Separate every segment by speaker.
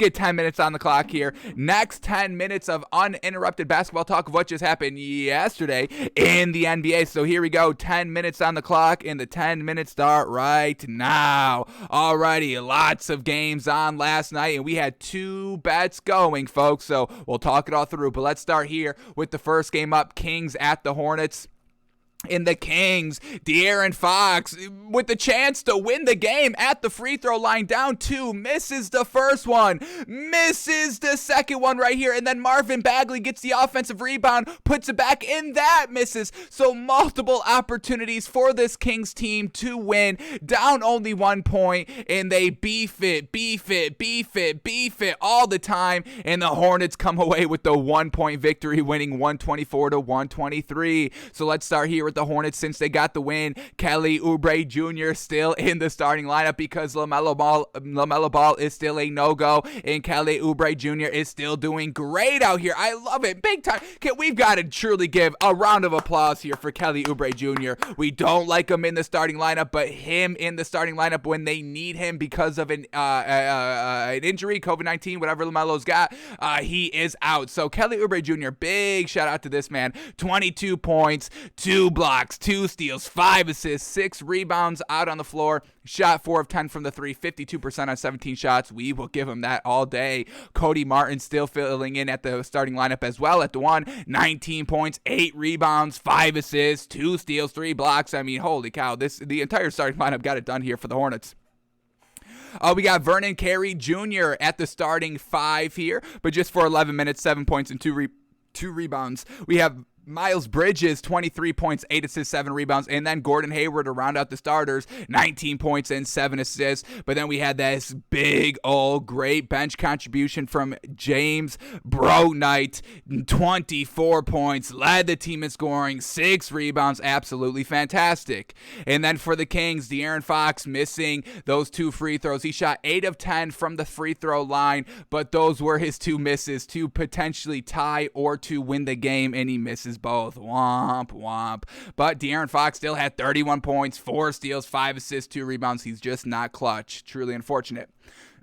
Speaker 1: get 10 minutes on the clock here. Next 10 minutes of uninterrupted basketball talk of what just happened yesterday in the NBA. So here we go, 10 minutes on the clock, and the 10 minutes start right now. Alrighty, lots of games on last night, and we had 2 bets going, folks, so we'll talk it all through. But let's start here with the first game up, Kings at the Hornets. In the Kings, De'Aaron Fox with the chance to win the game at the free throw line, down 2, misses the first one, misses the second one right here, and then Marvin Bagley gets the offensive rebound, puts it back, and that misses. So multiple opportunities for this Kings team to win, down only 1 point, and they beef it all the time, and the Hornets come away with the 1-point victory, winning 124-123. So let's start here with the Hornets since they got the win. Kelly Oubre Jr. still in the starting lineup because LaMelo Ball is still a no-go, and Kelly Oubre Jr. is still doing great out here. I love it. Big time. We've got to truly give a round of applause here for Kelly Oubre Jr. We don't like him in the starting lineup, but him in the starting lineup when they need him because of an injury, COVID-19, whatever LaMelo's got, he is out. So Kelly Oubre Jr., big shout out to this man. 22 points, 2 blocks, 2 steals, 5 assists, 6 rebounds out on the floor. Shot 4 of 10 from the 3, 52% on 17 shots. We will give him that all day. Cody Martin still filling in at the starting lineup as well at the 1. 19 points, 8 rebounds, 5 assists, 2 steals, 3 blocks. I mean, holy cow, the entire starting lineup got it done here for the Hornets. We got Vernon Carey Jr. at the starting 5 here, but just for 11 minutes, 7 points and 2 rebounds. We have Miles Bridges, 23 points, 8 assists, 7 rebounds, and then Gordon Hayward to round out the starters, 19 points and 7 assists. But then we had this big old great bench contribution from James Brodnight, 24 points, led the team in scoring, 6 rebounds, absolutely fantastic. And then for the Kings, De'Aaron Fox missing those 2 free throws. He shot 8 of 10 from the free throw line, but those were his 2 misses to potentially tie or to win the game, and he misses both. Womp, womp. But De'Aaron Fox still had 31 points, 4 steals, 5 assists, 2 rebounds. He's just not clutch. Truly unfortunate.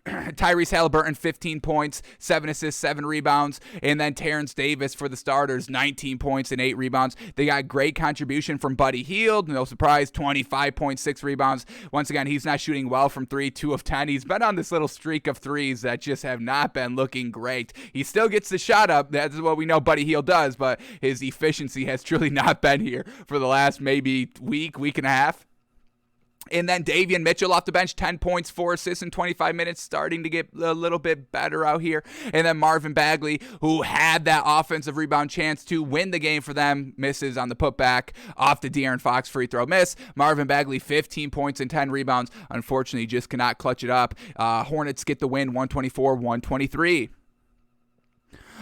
Speaker 1: Tyrese Halliburton, 15 points, 7 assists, 7 rebounds. And then Terrence Davis for the starters, 19 points and 8 rebounds. They got great contribution from Buddy Hield. No surprise, 25.6 rebounds. Once again, he's not shooting well from 3, 2 of 10. He's been on this little streak of threes that just have not been looking great. He still gets the shot up. That's what we know Buddy Hield does, but his efficiency has truly not been here for the last maybe week and a half. And then Davion Mitchell off the bench, 10 points, 4 assists in 25 minutes, starting to get a little bit better out here. And then Marvin Bagley, who had that offensive rebound chance to win the game for them, misses on the putback off the De'Aaron Fox free throw miss. Marvin Bagley, 15 points and 10 rebounds. Unfortunately, just cannot clutch it up. Hornets get the win, 124-123.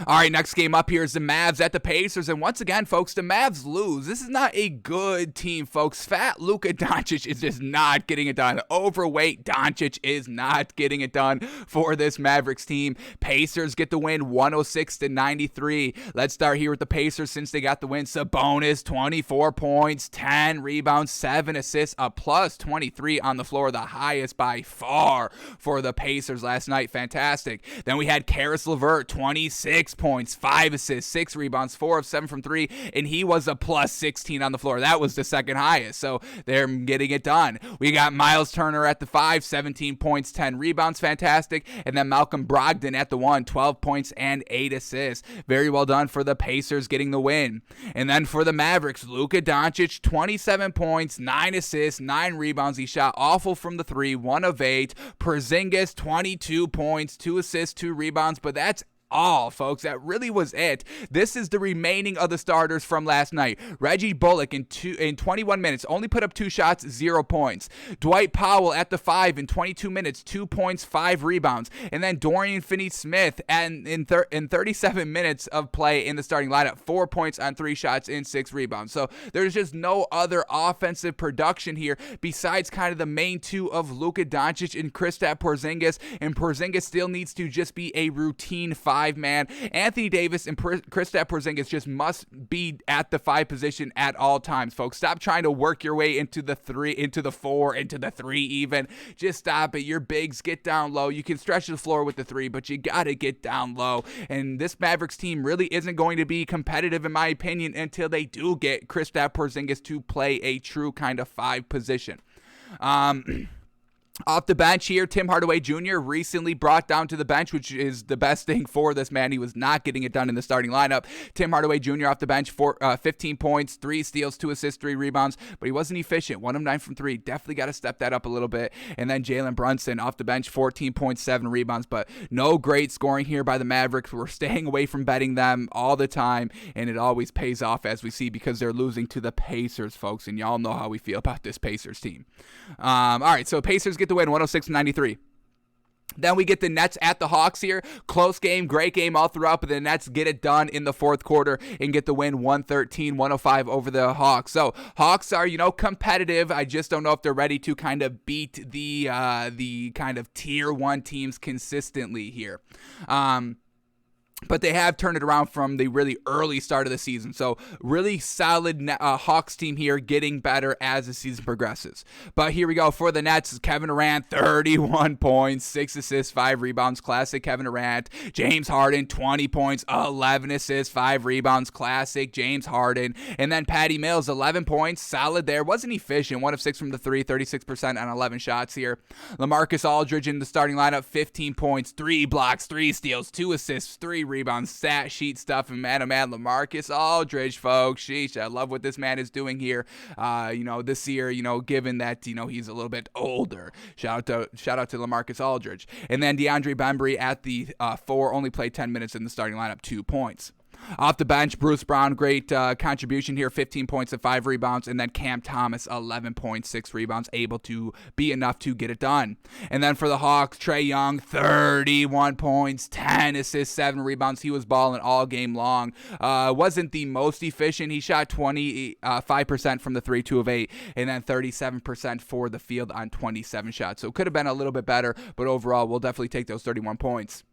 Speaker 1: All right, next game up here is the Mavs at the Pacers. And once again, folks, the Mavs lose. This is not a good team, folks. Fat Luka Doncic is just not getting it done. Overweight Doncic is not getting it done for this Mavericks team. Pacers get the win, 106-93. Let's start here with the Pacers since they got the win. Sabonis, 24 points, 10 rebounds, 7 assists, a plus 23 on the floor, the highest by far for the Pacers last night. Fantastic. Then we had Karis LeVert, 26 points, 5 assists, 6 rebounds, 4 of 7 from 3, and he was a plus 16 on the floor. That was the second highest, so they're getting it done. We got Miles Turner at the 5, 17 points, 10 rebounds, fantastic, and then Malcolm Brogdon at the 1, 12 points and 8 assists. Very well done for the Pacers getting the win. And then for the Mavericks, Luka Doncic, 27 points, 9 assists, 9 rebounds. He shot awful from the 3, 1 of 8. Porzingis, 22 points, 2 assists, 2 rebounds, but that's all, folks. That really was it. This is the remaining of the starters from last night. Reggie Bullock in 21 minutes only put up 2 shots, 0 points. Dwight Powell at the 5 in 22 minutes, 2 points, 5 rebounds. And then Dorian Finney-Smith in 37 minutes of play in the starting lineup, 4 points on 3 shots and 6 rebounds. So there's just no other offensive production here besides kind of the main 2 of Luka Doncic and Kristaps Porzingis. And Porzingis still needs to just be a routine 5 5-man. Anthony Davis and Kristaps Porzingis just must be at the 5 position at all times, folks. Stop trying to work your way into the 3, into the 4, into the 3 even. Just stop it. Your bigs, get down low. You can stretch the floor with the 3, but you got to get down low. And this Mavericks team really isn't going to be competitive, in my opinion, until they do get Kristaps Porzingis to play a true kind of 5 position. Off the bench here, Tim Hardaway Jr. recently brought down to the bench, which is the best thing for this man. He was not getting it done in the starting lineup. Tim Hardaway Jr. off the bench, 15 points, 3 steals, 2 assists, 3 rebounds, but he wasn't efficient. 1 of 9 from 3. Definitely got to step that up a little bit. And then Jalen Brunson off the bench, 14.7 rebounds, but no great scoring here by the Mavericks. We're staying away from betting them all the time, and it always pays off, as we see, because they're losing to the Pacers, folks, and y'all know how we feel about this Pacers team. All right, so Pacers get the win, 106-93. Then we get the Nets at the Hawks here. Close game, great game all throughout, but the Nets get it done in the fourth quarter and get the win 113-105 over the Hawks. So Hawks are, competitive. I just don't know if they're ready to kind of beat the kind of tier 1 teams consistently here. But they have turned it around from the really early start of the season. So really solid Hawks team here, getting better as the season progresses. But here we go for the Nets. Kevin Durant, 31 points, 6 assists, 5 rebounds. Classic Kevin Durant. James Harden, 20 points, 11 assists, 5 rebounds. Classic James Harden. And then Patty Mills, 11 points, solid there. Wasn't efficient. 1 of 6 from the 3, 36% on 11 shots here. LaMarcus Aldridge in the starting lineup, 15 points, 3 blocks, 3 steals, 2 assists, 3 rebounds, stat sheet stuff, and man, LaMarcus Aldridge, folks. Sheesh, I love what this man is doing here. This year, given that he's a little bit older. Shout out to LaMarcus Aldridge, and then DeAndre Bembry at the 4, only played 10 minutes in the starting lineup, 2 points. Off the bench, Bruce Brown, great contribution here, 15 points and 5 rebounds. And then Cam Thomas, 11 points, 6 rebounds, able to be enough to get it done. And then for the Hawks, Trae Young, 31 points, 10 assists, 7 rebounds. He was balling all game long. Wasn't the most efficient. He shot 25% from the 3, 2 of 8, and then 37% for the field on 27 shots. So it could have been a little bit better, but overall, we'll definitely take those 31 points.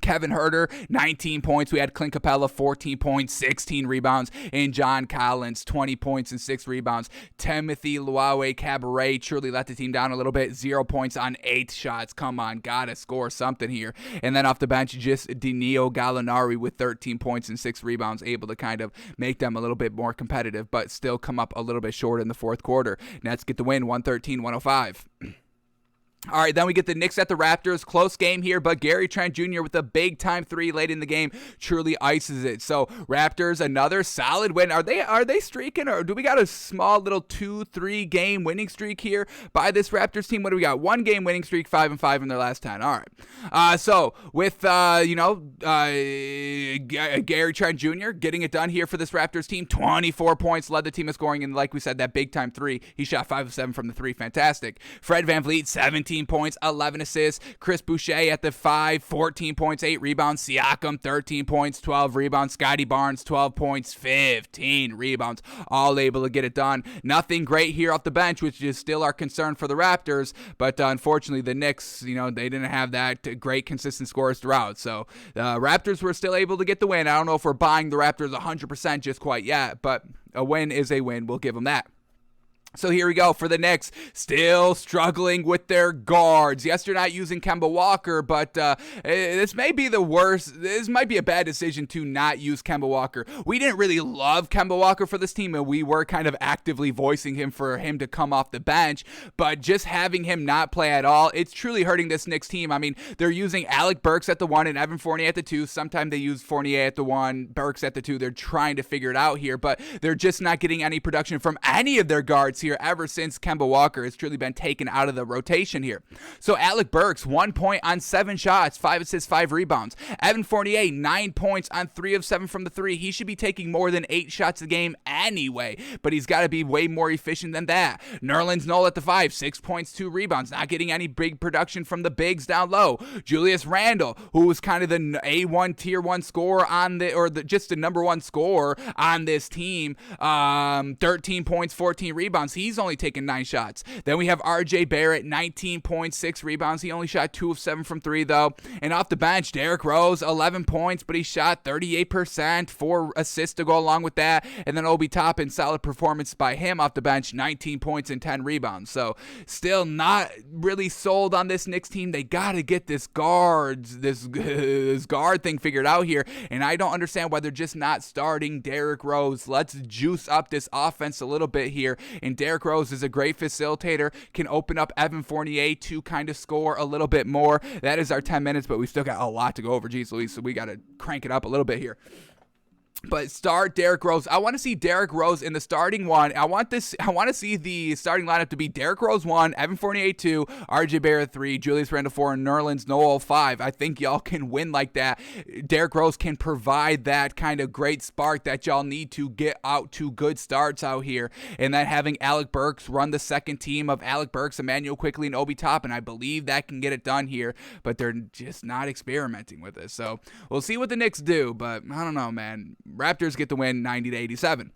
Speaker 1: Kevin Huerter, 19 points. We had Clint Capella, 14 points, 16 rebounds. And John Collins, 20 points and 6 rebounds. Timothy Luawe Cabaret truly let the team down a little bit. 0 points on 8 shots. Come on, gotta score something here. And then off the bench, just Danilo Gallinari with 13 points and 6 rebounds, able to kind of make them a little bit more competitive, but still come up a little bit short in the fourth quarter. Nets get the win, 113-105. All right, then we get the Knicks at the Raptors. Close game here, but Gary Trent Jr. with a big-time 3 late in the game truly ices it. So Raptors, another solid win. Are they streaking, or do we got a small little 2-3 game winning streak here by this Raptors team? What do we got? 1 game winning streak, 5-5 in their last 10. All right. So with Gary Trent Jr. getting it done here for this Raptors team, 24 points, led the team in scoring, and like we said, that big-time 3. He shot 5 of 7 from the 3. Fantastic. Fred VanVleet, 17 points, 11 assists. Chris Boucher at the 5, 14 points, 8 rebounds. Siakam, 13 points, 12 rebounds. Scotty Barnes, 12 points, 15 rebounds. All able to get it done. Nothing great here off the bench, which is still our concern for the Raptors. But unfortunately, the Knicks, they didn't have that great consistent scores throughout. So the Raptors were still able to get the win. I don't know if we're buying the Raptors 100% just quite yet, but a win is a win. We'll give them that. So here we go for the Knicks, still struggling with their guards. Yes, they're not using Kemba Walker, but this may be the worst. This might be a bad decision to not use Kemba Walker. We didn't really love Kemba Walker for this team, and we were kind of actively voicing him for him to come off the bench, but just having him not play at all, it's truly hurting this Knicks team. I mean, they're using Alec Burks at the 1 and Evan Fournier at the 2. Sometimes they use Fournier at the 1, Burks at the 2. They're trying to figure it out here, but they're just not getting any production from any of their guards here ever since Kemba Walker has truly been taken out of the rotation here. So Alec Burks, 1 point on 7 shots, 5 assists, 5 rebounds. Evan Fournier, 9 points on 3 of 7 from the 3. He should be taking more than 8 shots a game anyway, but he's got to be way more efficient than that. Nerlens Noel at the 5, 6 points, 2 rebounds, not getting any big production from the bigs down low. Julius Randle, who was kind of the A1 tier 1 scorer on just the number 1 scorer on this team, 13 points, 14 rebounds. rebounds. He's only taken 9 shots. Then we have RJ Barrett, 19 points, 6 rebounds. He only shot 2 of 7 from 3, though. And off the bench, Derrick Rose, 11 points, but he shot 38%, 4 assists to go along with that. And then Obi Toppin, solid performance by him off the bench, 19 points and 10 rebounds. So still not really sold on this Knicks team. They got to get this guard thing figured out here. And I don't understand why they're just not starting Derrick Rose. Let's juice up this offense a little bit here. And Derrick Rose is a great facilitator, can open up Evan Fournier to kind of score a little bit more. That is our 10 minutes, but we still got a lot to go over. Jeez Louise, so we got to crank it up a little bit here. But start Derrick Rose. I want to see Derrick Rose in the starting one. I want to see the starting lineup to be Derrick Rose 1, Evan Fournier 2, RJ Barrett 3, Julius Randle 4, and Nerlens Noel 5. I think y'all can win like that. Derrick Rose can provide that kind of great spark that y'all need to get out to good starts out here. And then having Alec Burks run the second team of Alec Burks, Emmanuel Quickley, and Obi Toppin. I believe that can get it done here, but they're just not experimenting with it. So we'll see what the Knicks do, but I don't know, man. Raptors get the win 90-87.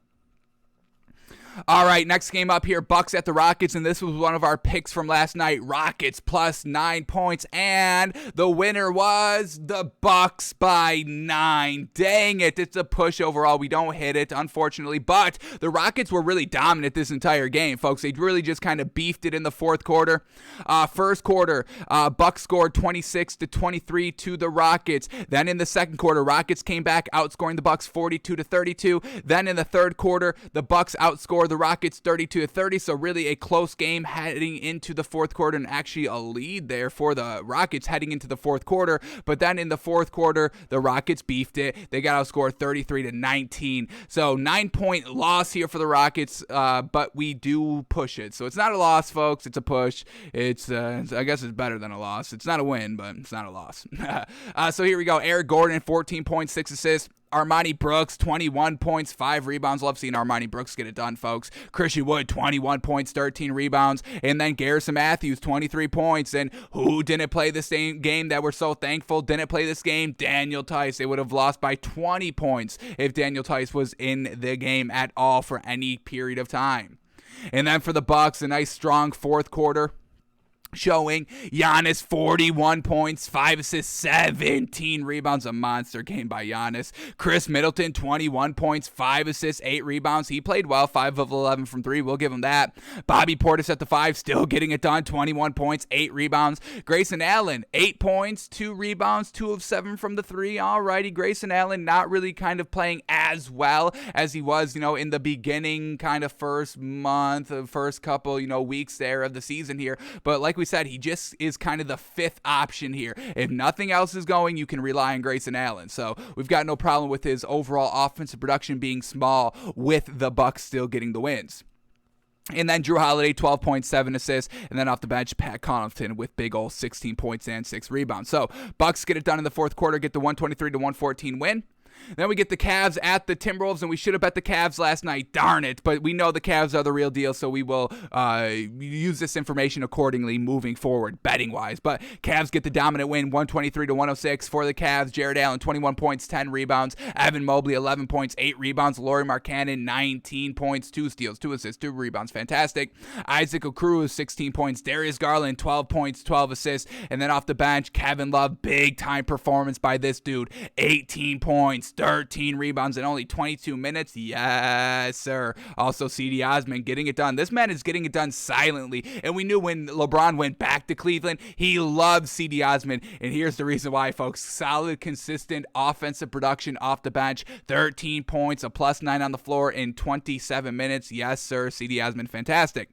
Speaker 1: All right, next game up here, Bucks at the Rockets, and this was one of our picks from last night. Rockets plus 9 points, and the winner was the Bucks by 9. Dang it, it's a push overall. We don't hit it, unfortunately, but the Rockets were really dominant this entire game, folks. They really just kind of beefed it in the fourth quarter. First quarter, Bucks scored 26-23 to the Rockets. Then in the second quarter, Rockets came back, outscoring the Bucks 42-32. Then in the third quarter, the Bucks outscored the Rockets 32-30, so really a close game heading into the fourth quarter, and actually a lead there for the Rockets heading into the fourth quarter. But then in the fourth quarter, the Rockets beefed it. They got outscored 33-19. So 9-point loss here for the Rockets, but we do push it. So it's not a loss, folks. It's a push. It's I guess it's better than a loss. It's not a win, but it's not a loss. So here we go. Eric Gordon, 14 points, 6 assists. Armani Brooks, 21 points, 5 rebounds. Love seeing Armani Brooks get it done, folks. Christian Wood, 21 points, 13 rebounds. And then Garrison Matthews, 23 points. And who didn't play the same game that we're so thankful didn't play this game? Daniel Tice. They would have lost by 20 points if Daniel Tice was in the game at all for any period of time. And then for the Bucks, a nice strong fourth quarter showing. Giannis, 41 points, 5 assists, 17 rebounds. A monster game by Giannis. Chris Middleton, 21 points, 5 assists, 8 rebounds. He played well, 5 of 11 from 3. We'll give him that. Bobby Portis at the 5, still getting it done, 21 points, 8 rebounds. Grayson Allen, 8 points, 2 rebounds, 2 of 7 from the 3. Alrighty, Grayson Allen not really kind of playing as well as he was, in the beginning kind of first couple, weeks there of the season here. But like we said, he just is kind of the 5th option here. If nothing else is going, you can rely on Grayson Allen. So we've got no problem with his overall offensive production being small, with the Bucks still getting the wins. And then Drew Holiday, 12.7 assists. And then off the bench, Pat Connaughton with big ol' 16 points and 6 rebounds. So Bucks get it done in the fourth quarter, get the 123-114 win. Then we get the Cavs at the Timberwolves, and we should have bet the Cavs last night. Darn it. But we know the Cavs are the real deal, so we will use this information accordingly moving forward, betting-wise. But Cavs get the dominant win, 123-106 for the Cavs. Jared Allen, 21 points, 10 rebounds. Evan Mobley, 11 points, 8 rebounds. Lauri Markkanen, 19 points, 2 steals, 2 assists, 2 rebounds. Fantastic. Isaac Okoro, 16 points. Darius Garland, 12 points, 12 assists. And then off the bench, Kevin Love, big-time performance by this dude. 18 points, 13 rebounds in only 22 minutes. Yes, sir. Also, C.D. Osman getting it done. This man is getting it done silently. And we knew when LeBron went back to Cleveland, he loved C.D. Osman. And here's the reason why, folks. Solid, consistent offensive production off the bench. 13 points, a +9 on the floor in 27 minutes. Yes, sir. C.D. Osman, fantastic.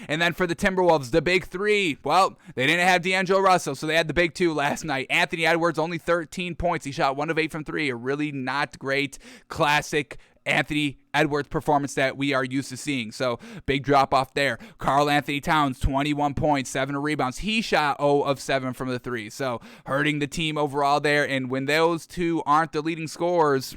Speaker 1: And then for the Timberwolves, the big 3. Well, they didn't have D'Angelo Russell, so they had the big 2 last night. Anthony Edwards, only 13 points. He shot 1 of 8 from 3. A really not great, classic Anthony Edwards performance that we are used to seeing. So big drop off there. Karl Anthony Towns, 21 points, 7 rebounds. He shot 0 of 7 from the 3. So hurting the team overall there. And when those 2 aren't the leading scorers,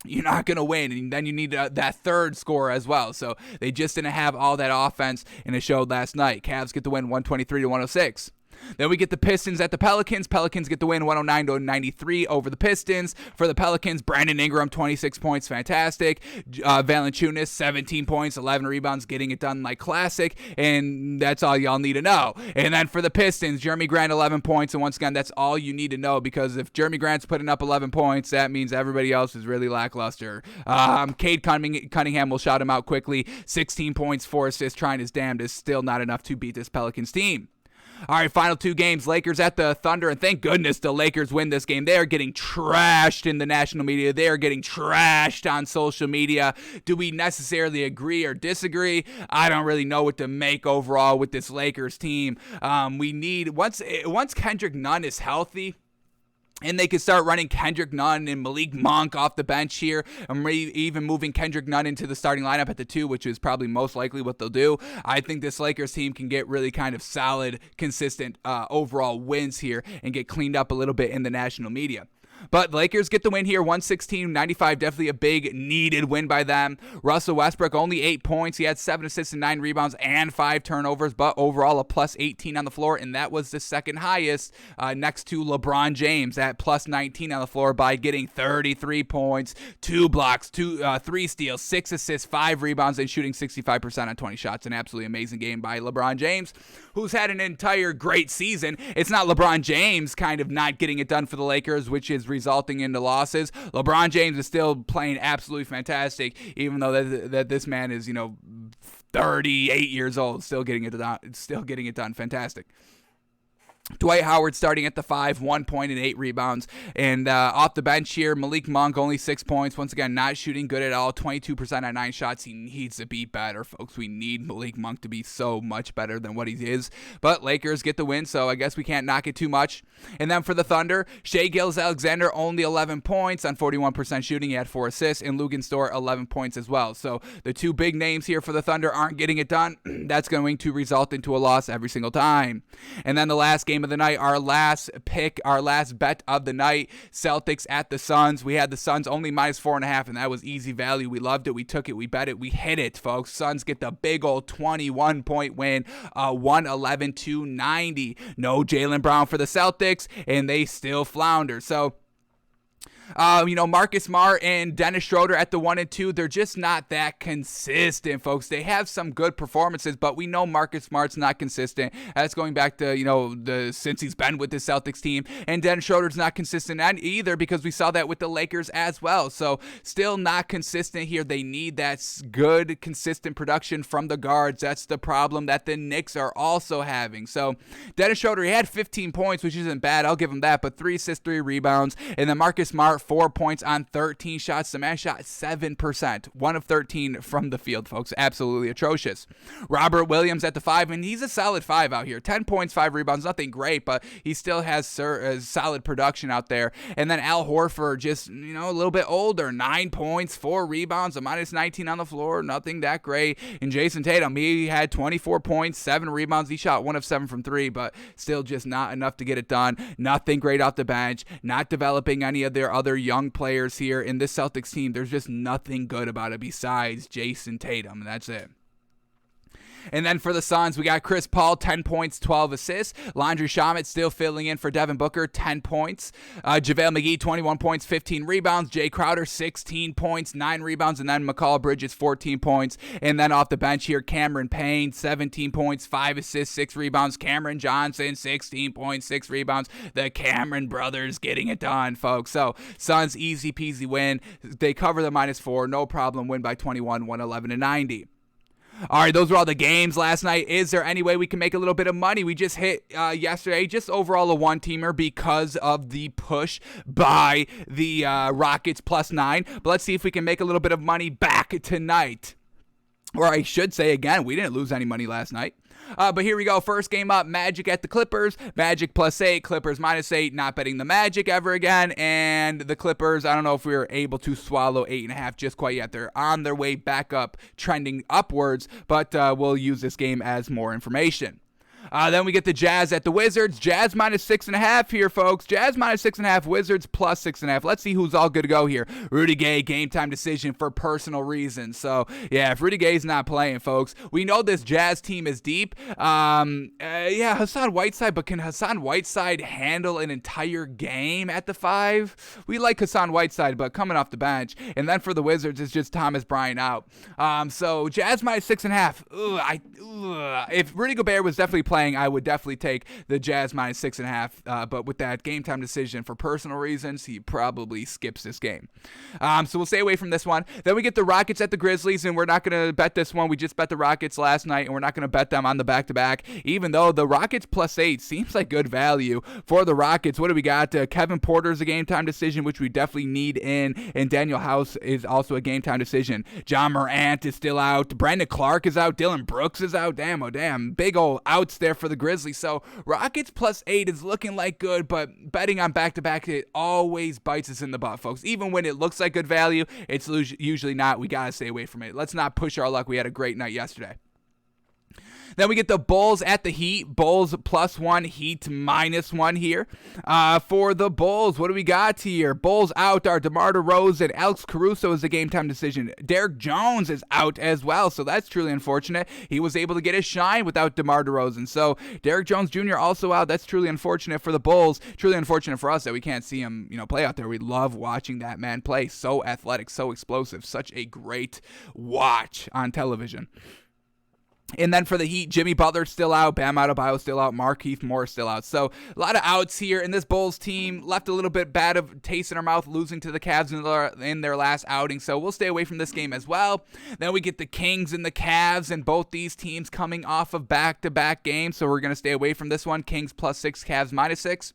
Speaker 1: you're not going to win, and then you need that third scorer as well. So they just didn't have all that offense, and it showed last night. Cavs get the win 123-106. Then we get the Pistons at the Pelicans. Pelicans get the win 109-93 over the Pistons. For the Pelicans, Brandon Ingram, 26 points, fantastic. Valanciunas, 17 points, 11 rebounds, getting it done like classic. And that's all y'all need to know. And then for the Pistons, Jeremy Grant, 11 points. And once again, that's all you need to know, because if Jeremy Grant's putting up 11 points, that means everybody else is really lackluster. Cade Cunningham will shout him out quickly. 16 points, 4 assists, trying his damnedest. Still not enough to beat this Pelicans team. All right, final two games, Lakers at the Thunder, and thank goodness the Lakers win this game. They are getting trashed in the national media. They are getting trashed on social media. Do we necessarily agree or disagree? I don't really know what to make overall with this Lakers team. We need, once Kendrick Nunn is healthy, and they could start running Kendrick Nunn and Malik Monk off the bench here, and even moving Kendrick Nunn into the starting lineup at the 2, which is probably most likely what they'll do. I think this Lakers team can get really kind of solid, consistent overall wins here and get cleaned up a little bit in the national media. But the Lakers get the win here, 116-95, definitely a big needed win by them. Russell Westbrook, only 8 points. He had 7 assists and 9 rebounds and 5 turnovers, but overall a plus 18 on the floor, and that was the second highest next to LeBron James at plus 19 on the floor by getting 33 points, 2 blocks, 3 steals, 6 assists, 5 rebounds, and shooting 65% on 20 shots. An absolutely amazing game by LeBron James, who's had an entire great season. It's not LeBron James kind of not getting it done for the Lakers, which is resulting into losses. LeBron James is still playing absolutely fantastic, even though that this man is 38 years old, still getting it done. Fantastic. Dwight Howard starting at the 5, 1 point and 8 rebounds. And off the bench here, Malik Monk, only 6 points. Once again, not shooting good at all. 22% on 9 shots. He needs to be better, folks. We need Malik Monk to be so much better than what he is. But Lakers get the win, so I guess we can't knock it too much. And then for the Thunder, Shai Gilgeous-Alexander, only 11 points on 41% shooting. He had 4 assists. And Lugan Store, 11 points as well. So the two big names here for the Thunder aren't getting it done. That's going to result into a loss every single time. And then the last game of the night, our last bet of the night, Celtics at the Suns. We had the Suns only minus 4.5, and that was easy value. We loved it. We took it. We bet it. We hit it, folks. Suns get the big old 21-point win, 111-90. No Jaylen Brown for the Celtics, and they still flounder. So, Marcus Smart and Dennis Schroeder at the 1 and 2, they're just not that consistent, folks. They have some good performances, but we know Marcus Smart's not consistent. That's going back to, since he's been with the Celtics team. And Dennis Schroeder's not consistent either, because we saw that with the Lakers as well. So still not consistent here. They need that good, consistent production from the guards. That's the problem that the Knicks are also having. So Dennis Schroeder, he had 15 points, which isn't bad. I'll give him that, but 3 assists, 3 rebounds. And then Marcus Smart, 4 points on 13 shots. The man shot 7%. 1 of 13 from the field, folks. Absolutely atrocious. Robert Williams at the 5, and he's a solid 5 out here. 10 points, 5 rebounds. Nothing great, but he still has solid production out there. And then Al Horford, just, a little bit older. 9 points, 4 rebounds, a minus 19 on the floor. Nothing that great. And Jason Tatum, he had 24 points, 7 rebounds. He shot 1 of 7 from 3, but still just not enough to get it done. Nothing great off the bench. Not developing any of their other young players here in this Celtics team. There's just nothing good about it besides Jason Tatum, and that's it. And then for the Suns, we got Chris Paul, 10 points, 12 assists. Landry Shamet still filling in for Devin Booker, 10 points. JaVale McGee, 21 points, 15 rebounds. Jay Crowder, 16 points, 9 rebounds. And then McCall Bridges, 14 points. And then off the bench here, Cameron Payne, 17 points, 5 assists, 6 rebounds. Cameron Johnson, 16 points, 6 rebounds. The Cameron brothers getting it done, folks. So Suns, easy peasy win. They cover the minus 4, no problem. Win by 21, 111-90. All right, those were all the games last night. Is there any way we can make a little bit of money? We just hit yesterday, just overall a one-teamer because of the push by the Rockets +9. But let's see if we can make a little bit of money back tonight. Or I should say, again, we didn't lose any money last night. But here we go. First game up, Magic at the Clippers. Magic +8, Clippers -8. Not betting the Magic ever again. And the Clippers, I don't know if we were able to swallow 8.5 just quite yet. They're on their way back up, trending upwards. But we'll use this game as more information. Then we get the Jazz at the Wizards. Jazz minus 6.5 here, folks. Jazz minus 6.5. Wizards plus 6.5. Let's see who's all good to go here. Rudy Gay, game time decision for personal reasons. So, yeah, if Rudy Gay's not playing, folks, we know this Jazz team is deep. Yeah, Hassan Whiteside, but can Hassan Whiteside handle an entire game at the 5? We like Hassan Whiteside, but coming off the bench. And then for the Wizards, it's just Thomas Bryant out. So Jazz minus 6.5. If Rudy Gobert was definitely playing, I would definitely take the Jazz minus 6.5. But with that game time decision for personal reasons, he probably skips this game. So we'll stay away from this one. Then we get the Rockets at the Grizzlies, and we're not going to bet this one. We just bet the Rockets last night, and we're not going to bet them on the back-to-back, even though the Rockets plus 8 seems like good value for the Rockets. What do we got? Kevin Porter's a game time decision, which we definitely need in, and Daniel House is also a game time decision. John Morant is still out. Brandon Clark is out. Dylan Brooks is out. Damn, oh damn. Big old outs there for the Grizzlies. So Rockets plus 8 is looking like good, but betting on back-to-back, it always bites us in the butt, folks. Even when it looks like good value, it's usually not. We got to stay away from it. Let's not push our luck. We had a great night yesterday. Then we get the Bulls at the Heat. Bulls plus 1, Heat minus 1 here. For the Bulls, what do we got here? Bulls out are DeMar DeRozan. Alex Caruso is a game-time decision. Derek Jones is out as well, so that's truly unfortunate. He was able to get his shine without DeMar DeRozan. So Derek Jones Jr. also out. That's truly unfortunate for the Bulls. Truly unfortunate for us that we can't see him, play out there. We love watching that man play. So athletic, so explosive. Such a great watch on television. And then for the Heat, Jimmy Butler's still out, Bam Adebayo's still out, Markieff Morris still out. So a lot of outs here, and this Bulls team left a little bit bad of taste in our mouth, losing to the Cavs in their last outing. So we'll stay away from this game as well. Then we get the Kings and the Cavs, and both these teams coming off of back-to-back games. So we're going to stay away from this one. Kings plus 6, Cavs minus 6.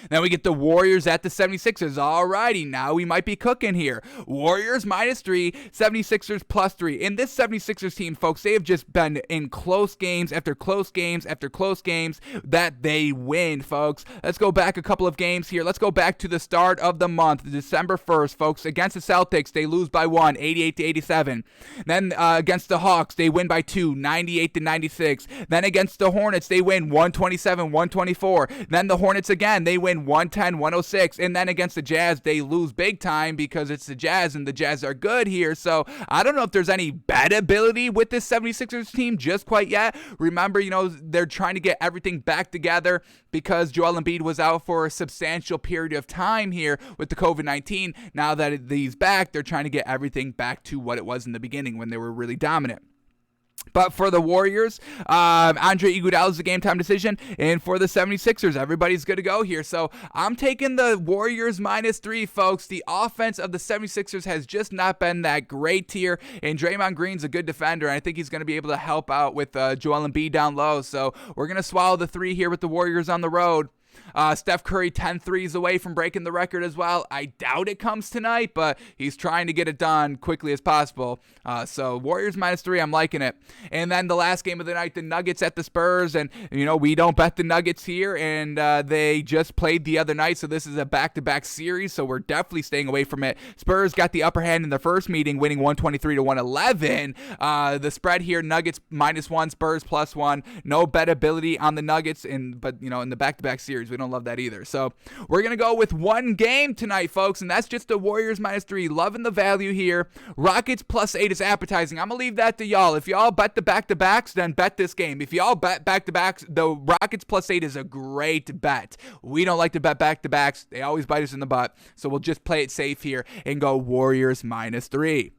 Speaker 1: Then we get the Warriors at the 76ers. Alrighty, now we might be cooking here. Warriors minus 3, 76ers plus 3. In this 76ers team, folks, they have just been in close games after close games after close games that they win, folks. Let's go back a couple of games here. Let's go back to the start of the month, December 1st, folks. Against the Celtics, they lose by 1, 88-87. Then against the Hawks, they win by 2, 98-96. Then against the Hornets, they win 127-124. Then the Hornets again, they win 110-106, and then against the Jazz, they lose big time because it's the Jazz, and the Jazz are good here. So I don't know if there's any bet ability with this 76ers team just quite yet. Remember, they're trying to get everything back together because Joel Embiid was out for a substantial period of time here with the COVID-19. Now that he's back, they're trying to get everything back to what it was in the beginning when they were really dominant. But for the Warriors, Andre Iguodala is a game-time decision. And for the 76ers, everybody's good to go here. So I'm taking the Warriors minus 3, folks. The offense of the 76ers has just not been that great here. And Draymond Green's a good defender. And I think he's going to be able to help out with Joel Embiid down low. So we're going to swallow the 3 here with the Warriors on the road. Steph Curry 10 threes away from breaking the record as well. I doubt it comes tonight, but he's trying to get it done quickly as possible. So Warriors minus 3, I'm liking it. And then the last game of the night, the Nuggets at the Spurs. And, we don't bet the Nuggets here, and they just played the other night, so this is a back-to-back series, so we're definitely staying away from it. Spurs got the upper hand in the first meeting, winning 123-111. The spread here, Nuggets minus 1, Spurs plus 1. No bet ability on the Nuggets, but in the back-to-back series, we don't love that either. So we're going to go with one game tonight, folks, and that's just the Warriors minus 3. Loving the value here. Rockets plus 8 is appetizing. I'm going to leave that to y'all. If y'all bet the back-to-backs, then bet this game. If y'all bet back-to-backs, the Rockets plus 8 is a great bet. We don't like to bet back-to-backs. They always bite us in the butt. So we'll just play it safe here and go Warriors minus 3.